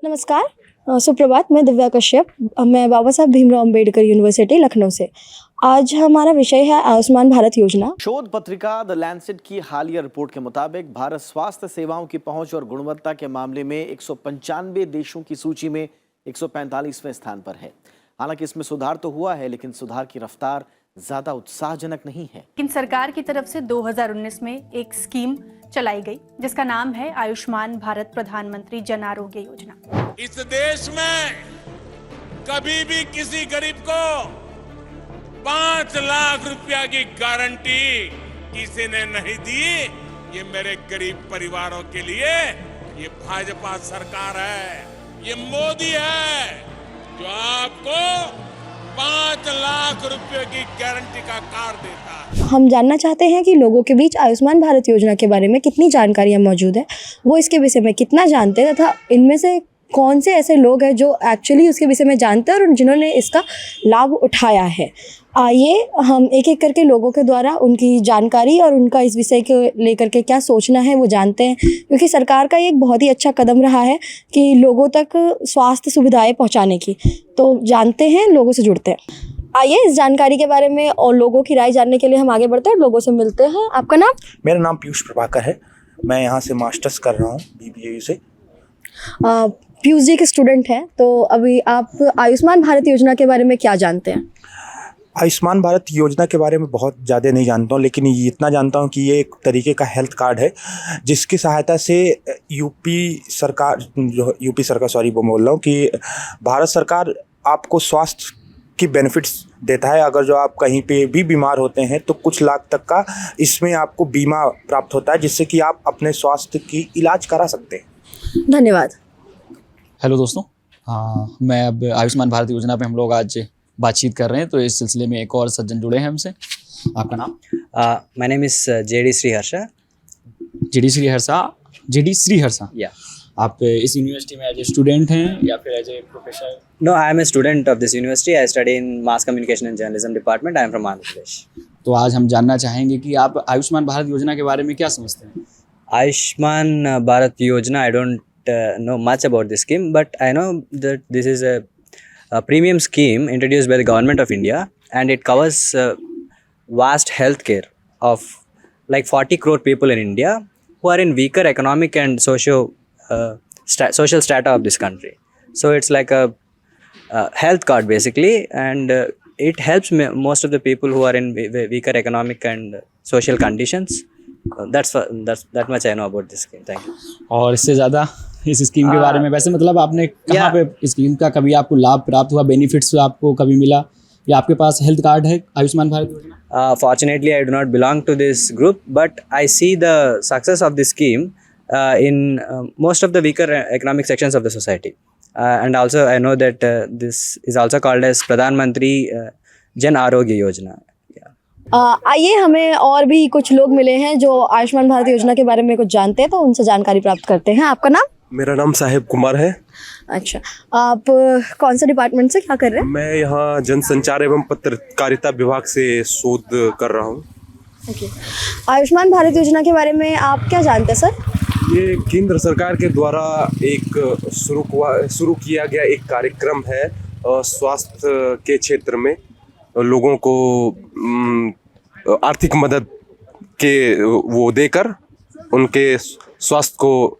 नमस्कार, सुप्रभात। मैं दिव्या कश्यप, मैं बाबा साहब भीमराव अंबेडकर यूनिवर्सिटी लखनऊ से। आज हमारा विषय है आयुष्मान भारत योजना। शोध पत्रिका द लैंसेट की हालिया रिपोर्ट के मुताबिक भारत स्वास्थ्य सेवाओं की पहुंच और गुणवत्ता के मामले में 195 देशों की सूची में 145वें स्थान पर है। हालांकि इसमें सुधार तो हुआ है, लेकिन सुधार की रफ्तार ज्यादा उत्साहजनक नहीं है। लेकिन सरकार की तरफ से 2019 में एक स्कीम चलाई गई जिसका नाम है आयुष्मान भारत प्रधानमंत्री जन आरोग्य योजना। इस देश में कभी भी किसी गरीब को 5 लाख रुपया की गारंटी किसी ने नहीं दी। ये मेरे गरीब परिवारों के लिए ये भाजपा सरकार है, ये मोदी है जो आपको 5 लाख रुपए की गारंटी का कार्ड देता है। हम जानना चाहते हैं कि लोगों के बीच आयुष्मान भारत योजना के बारे में कितनी जानकारियां मौजूद है, वो इसके विषय में कितना जानते हैं तथा इनमें से कौन से ऐसे लोग हैं जो एक्चुअली उसके विषय में जानते हैं और जिन्होंने इसका लाभ उठाया है। आइए हम एक एक करके लोगों के द्वारा उनकी जानकारी और उनका इस विषय को लेकर के क्या सोचना है वो जानते हैं, क्योंकि सरकार का ये एक बहुत ही अच्छा कदम रहा है कि लोगों तक स्वास्थ्य सुविधाएं पहुंचाने की। तो जानते हैं, लोगों से जुड़ते हैं। आइए इस जानकारी के बारे में और लोगों की राय जानने के लिए हम आगे बढ़ते हैं, लोगों से मिलते हैं। आपका नाम? मेरा नाम पीयूष प्रभाकर है। मैं यहाँ से मास्टर्स कर रहा हूँ BBAU से। पीयूष जी के स्टूडेंट हैं, तो अभी आप आयुष्मान भारत योजना के बारे में क्या जानते हैं? आयुष्मान भारत योजना के बारे में बहुत ज़्यादा नहीं जानता हूँ, लेकिन ये इतना जानता हूँ कि ये एक तरीके का हेल्थ कार्ड है जिसकी सहायता से यूपी सरकार बोल रहा हूँ कि भारत सरकार आपको स्वास्थ्य की बेनिफिट्स देता है। अगर जो आप कहीं पे भी बीमार होते हैं तो कुछ लाख तक का इसमें आपको बीमा प्राप्त होता है, जिससे कि आप अपने स्वास्थ्य की इलाज करा सकते हैं। धन्यवाद। हेलो दोस्तों, मैं अब आयुष्मान भारत योजना पे हम लोग आज बातचीत कर रहे हैं, तो इस सिलसिले में एक और सज्जन जुड़े हैं हमसे। आपका नाम? My name is JD Sriharsha. JD Sriharsha। Yeah. आप इस यूनिवर्सिटी में एज ए स्टूडेंट हैं या फिर as a professor? No, I am a student of this university. I study in Mass Communication and Journalism department. I am from Andhra Pradesh. तो आज हम जानना चाहेंगे कि आप आयुष्मान भारत योजना के बारे में क्या समझते हैं? Ayushman Bharat Yojana, I don't know much about this scheme, but I know that this is a premium scheme introduced by the government of India, and it covers vast healthcare of like 40 crore people in India who are in weaker economic and social strata of this country. So it's like a health card basically, and it helps most of the people who are in weaker economic and social conditions. That much I know about this scheme. Thank you. और इससे ज़्यादा इस scheme के बारे में वैसे मतलब आपने कहाँ पे स्कीम का कभी आपको लाभ प्राप्त हुआ, बेनिफिट्स आपको कभी मिला, या आपके पास हेल्थ कार्ड है आयुष्मान भारत योजना? Fortunately, I do not belong to this group, but I see the success of this scheme in most of the weaker economic sections of the society. And also I know that this is also called as Pradhan Mantri Jan Arogya Yojana. आइए हमें और भी कुछ लोग मिले हैं जो आयुष्मान भारत योजना के बारे में कुछ जानते हैं, तो उनसे जानकारी प्राप्त करते हैं। आपका नाम? मेरा नाम साहिब कुमार है। अच्छा, आप कौन सा डिपार्टमेंट से क्या कर रहे हैं? मैं यहाँ जनसंचार एवं पत्रकारिता विभाग से शोध कर रहा हूँ। ओके, आयुष्मान भारत योजना के बारे में आप क्या जानते हैं सर? ये केंद्र सरकार के द्वारा एक शुरू किया गया एक कार्यक्रम है स्वास्थ्य के क्षेत्र में लोगों को आर्थिक मदद के वो देकर उनके स्वास्थ्य को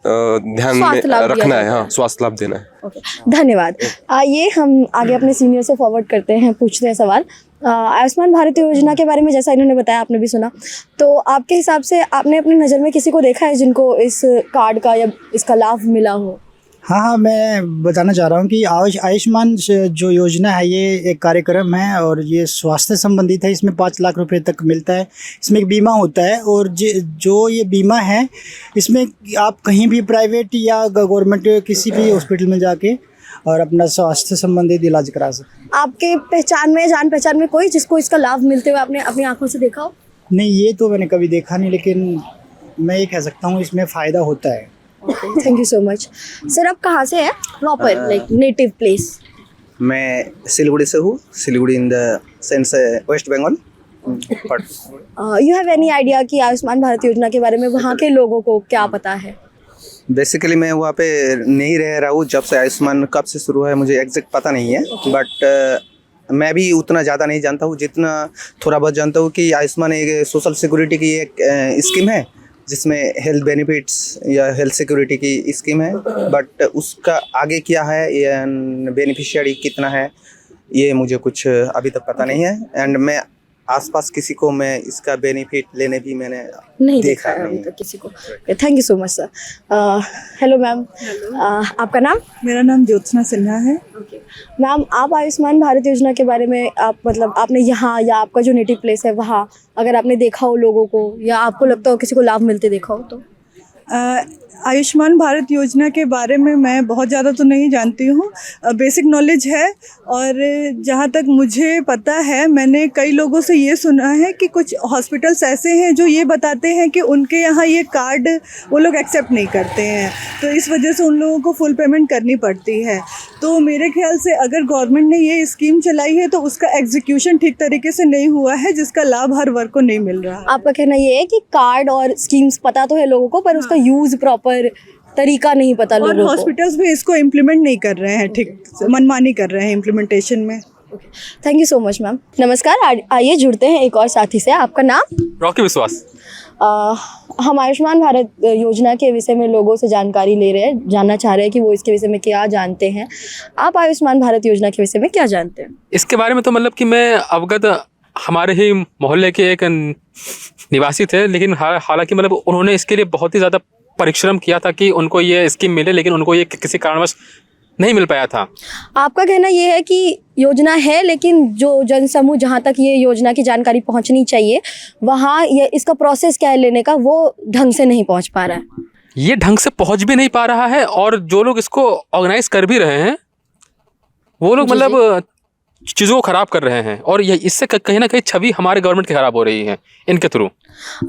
ध्यान में रखना है। हाँ, स्वास्थ्य लाभ देना है। ओके, धन्यवाद। आइए हम आगे अपने सीनियर से फॉरवर्ड करते हैं, पूछते हैं सवाल। आयुष्मान भारत योजना के बारे में जैसा इन्होंने बताया, आपने भी सुना, तो आपके हिसाब से आपने अपनी नज़र में किसी को देखा है जिनको इस कार्ड का या इसका लाभ मिला हो? हाँ, मैं बताना चाह रहा हूँ कि आयुष्मान जो योजना है ये एक कार्यक्रम है और ये स्वास्थ्य संबंधित है। इसमें 5 लाख रुपए तक मिलता है। इसमें एक बीमा होता है और जो ये बीमा है इसमें आप कहीं भी प्राइवेट या गवर्नमेंट किसी भी हॉस्पिटल में जाके और अपना स्वास्थ्य संबंधित इलाज करा सकते हैं। आपके पहचान में, जान पहचान में कोई जिसको इसका लाभ मिलते हुए आपने अपनी आंखों से देखा हो? नहीं, ये तो मैंने कभी देखा नहीं, लेकिन मैं ये कह सकता हूँ इसमें फ़ायदा होता है। Thank you so much. Sir, आप कहाँ से हैं? Proper like native place? मैं सिलीगुड़ी से हूँ। Siliguri in the sense West Bengal. You have any idea कि आयुष्मान भारत योजना के बारे में वहाँ के लोगों को क्या पता है? बेसिकली मैं वहाँ पे नहीं रह रहा हूँ, जब से आयुष्मान कब से शुरू है मुझे एग्जैक्ट पता नहीं है, बट मैं भी उतना ज़्यादा नहीं जानता हूँ, जितना थोड़ा बहुत जानता हूँ कि आयुष्मान एक सोशल सिक्योरिटी की एक स्कीम है जिसमें हेल्थ बेनिफिट्स या हेल्थ सिक्योरिटी की स्कीम है, बट उसका आगे क्या है या बेनिफिशियरी कितना है ये मुझे कुछ अभी तक पता नहीं है। एंड मैं आसपास किसी को मैं इसका बेनिफिट लेने भी मैंने नहीं देखा है अभी तक किसी को। Thank you so much sir. Hello ma'am, आपका नाम? मेरा नाम ज्योत्सना सिन्हा है। मैम, आप आयुष्मान भारत योजना के बारे में आप मतलब आपने यहाँ या आपका जो नेटिव प्लेस है वहाँ अगर आपने देखा हो लोगों को या आपको लगता हो किसी को लाभ मिलते देखा हो तो? आयुष्मान भारत योजना के बारे में मैं बहुत ज़्यादा तो नहीं जानती हूँ, बेसिक नॉलेज है। और जहाँ तक मुझे पता है मैंने कई लोगों से ये सुना है कि कुछ हॉस्पिटल्स ऐसे हैं जो ये बताते हैं कि उनके यहाँ ये कार्ड वो लोग एक्सेप्ट नहीं करते हैं, तो इस वजह से उन लोगों को फुल पेमेंट करनी पड़ती है। तो मेरे ख्याल से अगर गवर्नमेंट ने ये स्कीम चलाई है तो उसका एग्जीक्यूशन ठीक तरीके से नहीं हुआ है, जिसका लाभ हर वर्ग को नहीं मिल रहा है। आपका कहना ये है कि कार्ड और स्कीम्स पता तो है लोगों को पर उसका यूज़ प्रॉपर तरीका नहीं पता लोगों को। हॉस्पिटल्स भी इसको इम्प्लीमेंट नहीं कर रहे हैं, ठीक मनमानी कर रहे हैं इम्प्लीमेंटेशन में। Thank you so much ma'am. नमस्कार, आइए जुड़ते हैं एक और साथी से। आपका नाम? रॉकी विश्वास। हम आयुष्मान भारत योजना के विषय में लोगों से जानकारी ले रहे हैं, जानना चाह रहे हैं कि वो इसके विषय में क्या जानते हैं। आप आयुष्मान भारत योजना के विषय में क्या जानते हैं? इसके बारे में तो मतलब कि मैं अवगत हमारे ही मोहल्ले के एक निवासी थे, लेकिन हालांकि मतलब उन्होंने इसके लिए बहुत ही ज़्यादा परिश्रम किया था कि उनको ये स्कीम मिले, लेकिन उनको ये किसी कारणवश नहीं मिल पाया था। आपका कहना ये है कि योजना है लेकिन जो जनसमूह जहाँ तक ये योजना की जानकारी पहुँचनी चाहिए वहाँ ये इसका प्रोसेस क्या है लेने का वो ढंग से नहीं पहुँच पा रहा है। ये ढंग से पहुँच भी नहीं पा रहा है और जो लोग इसको ऑर्गेनाइज कर भी रहे हैं वो लोग मतलब चीज़ों को ख़राब कर रहे हैं और ये इससे कहीं ना कहीं छवि हमारे गवर्नमेंट की ख़राब हो रही है इनके थ्रू।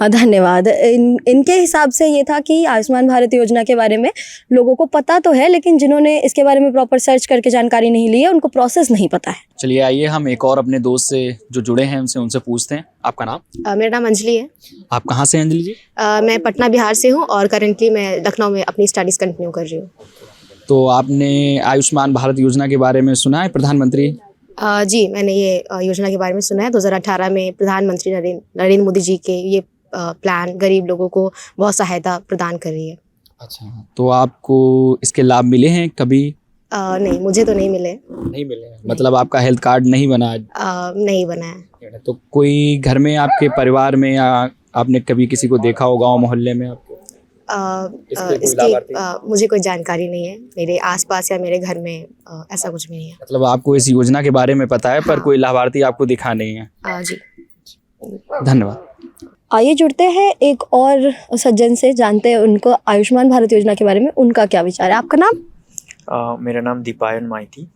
धन्यवाद। इनके हिसाब से ये था कि आयुष्मान भारत योजना के बारे में लोगों को पता तो है लेकिन जिन्होंने इसके बारे में प्रॉपर सर्च करके जानकारी नहीं ली है उनको प्रोसेस नहीं पता है। चलिए आइए हम एक और अपने दोस्त से जो जुड़े हैं उनसे पूछते हैं। आपका नाम? मेरा नाम अंजलि है। आप कहाँ से हैं अंजलि जी? मैं पटना बिहार से हूँ और करेंटली मैं लखनऊ में अपनी स्टडीज़ कंटिन्यू कर रही हूँ। तो आपने आयुष्मान भारत योजना के बारे में सुना है? प्रधानमंत्री जी मैंने ये योजना के बारे में सुना है। 2018 में प्रधानमंत्री नरेंद्र मोदी जी के ये प्लान गरीब लोगों को बहुत सहायता प्रदान कर रही है। अच्छा, तो आपको इसके लाभ मिले हैं कभी? नहीं, मुझे तो नहीं मिले। नहीं मिले हैं। मतलब आपका हेल्थ कार्ड नहीं बना? नहीं बना है। तो कोई घर में आपके परिवार में या आपने कभी किसी को देखा हो गाँव मोहल्ले में आपको? इसकी मुझे कोई जानकारी नहीं है, मेरे आसपास या मेरे घर में ऐसा कुछ भी नहीं है। मतलब आपको इस योजना के बारे में पता है पर कोई लाभार्थी आपको दिखा नहीं है? जी धन्यवाद। आइए जुड़ते हैं एक और सज्जन से, जानते हैं उनको आयुष्मान भारत योजना के बारे में उनका क्या विचार है। आपका नाम? मेरा नाम दीपायन माइती।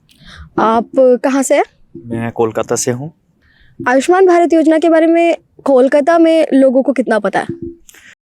आप कहाँ से हैं? मैं कोलकाता से हूँ। आयुष्मान भारत योजना के बारे में कोलकाता में लोगों को कितना पता है?